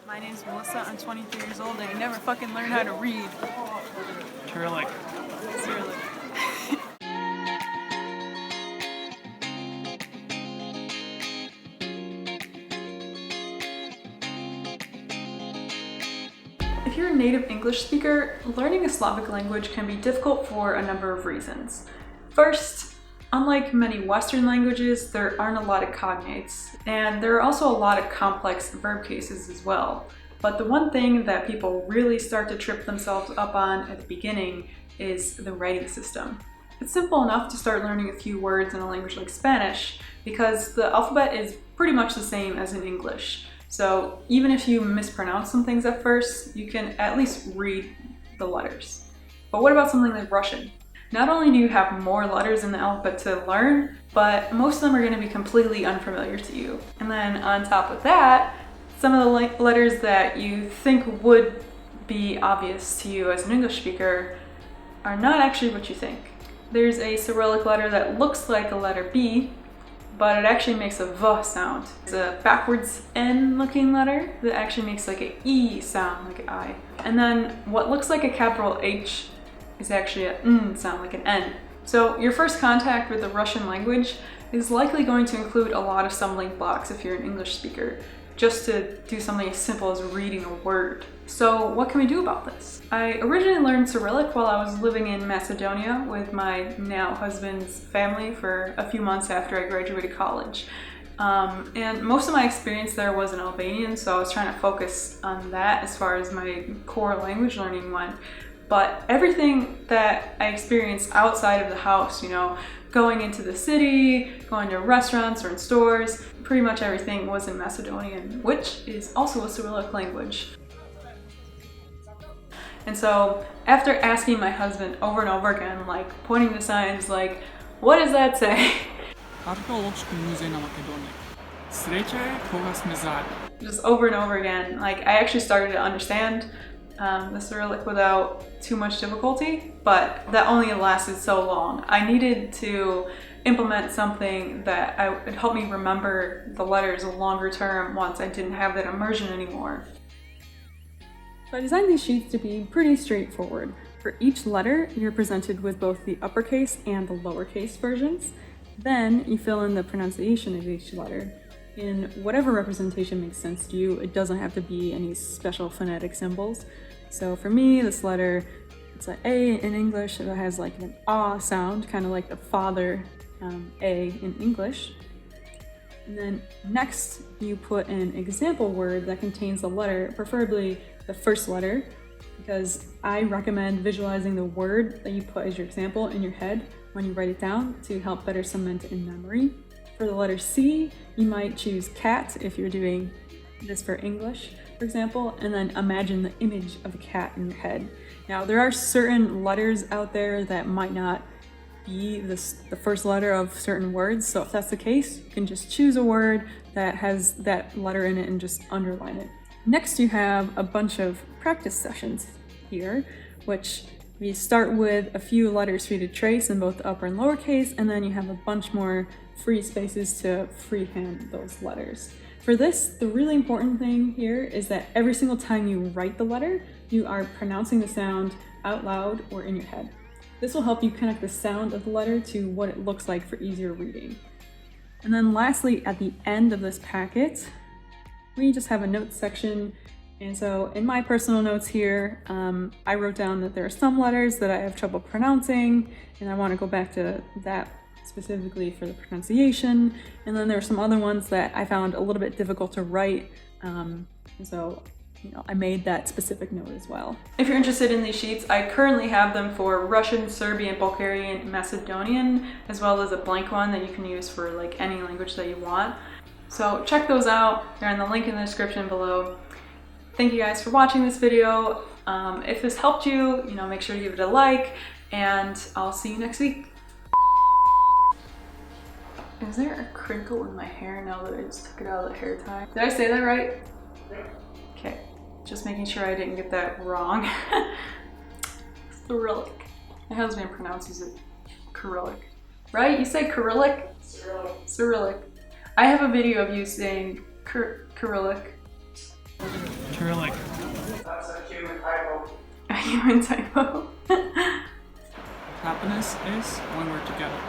My name's Melissa, I'm 23 years old and I never fucking learned how to read. Cyrillic. Cyrillic. If you're a native English speaker, learning a Slavic language can be difficult for a number of reasons. First, unlike many Western languages, there aren't a lot of cognates, and there are also a lot of complex verb cases as well. But the one thing that people really start to trip themselves up on at the beginning is the writing system. It's simple enough to start learning a few words in a language like Spanish because the alphabet is pretty much the same as in English. So even if you mispronounce some things at first, you can at least read the letters. But what about something like Russian? Not only do you have more letters in the alphabet to learn, but most of them are going to be completely unfamiliar to you. And then on top of that, some of the letters that you think would be obvious to you as an English speaker are not actually what you think. There's a Cyrillic letter that looks like a letter B, but it actually makes a V sound. It's a backwards N looking letter that actually makes like an E sound, like an I. And then what looks like a capital H is actually an N sound, like an N. So your first contact with the Russian language is likely going to include a lot of stumbling blocks if you're an English speaker, just to do something as simple as reading a word. So what can we do about this? I originally learned Cyrillic while I was living in Macedonia with my now husband's family for a few months after I graduated college. And most of my experience there was in Albanian, so I was trying to focus on that as far as my core language learning went. But everything that I experienced outside of the house, going into the city, going to restaurants or in stores, pretty much everything was in Macedonian, which is also a Cyrillic language. And so after asking my husband over and over again, like pointing to signs like, what does that say? Just over and over again, like I actually started to understand the Cyrillic without too much difficulty, but that only lasted so long. I needed to implement something that would help me remember the letters longer term once I didn't have that immersion anymore. So I designed these sheets to be pretty straightforward. For each letter, you're presented with both the uppercase and the lowercase versions. Then you fill in the pronunciation of each letter in whatever representation makes sense to you. It doesn't have to be any special phonetic symbols. So for me, this letter, it's an A in English. It has like an ah sound, kind of like the father A in English. And then next, you put an example word that contains the letter, preferably the first letter, because I recommend visualizing the word that you put as your example in your head when you write it down to help better cement it in memory. For the letter C, you might choose cat if you're doing this for English, for example, and then imagine the image of a cat in your head. Now, there are certain letters out there that might not be the first letter of certain words, so if that's the case, you can just choose a word that has that letter in it and just underline it. Next, you have a bunch of practice sessions here, which we start with a few letters for you to trace in both the upper and lower case, and then you have a bunch more free spaces to freehand those letters. For this, the really important thing here is that every single time you write the letter, you are pronouncing the sound out loud or in your head. This will help you connect the sound of the letter to what it looks like for easier reading. And then lastly, at the end of this packet, we just have a notes section. And so in my personal notes here, I wrote down that there are some letters that I have trouble pronouncing, and I want to go back to that specifically for the pronunciation. And then there are some other ones that I found a little bit difficult to write. And so I made that specific note as well. If you're interested in these sheets, I currently have them for Russian, Serbian, Bulgarian, and Macedonian, as well as a blank one that you can use for like any language that you want. So check those out. They're in the link in the description below. Thank you guys for watching this video. If this helped you, make sure to give it a like, and I'll see you next week. Is there a crinkle in my hair now that I just took it out of the hair tie? Did I say that right? Okay, just making sure I didn't get that wrong. Cyrillic. My husband pronounces it Cyrillic. Right? You say Cyrillic? Cyrillic. Cyrillic. I have a video of you saying Cyrillic. Cyrillic. That's a human typo. A human typo. Happiness is one word together.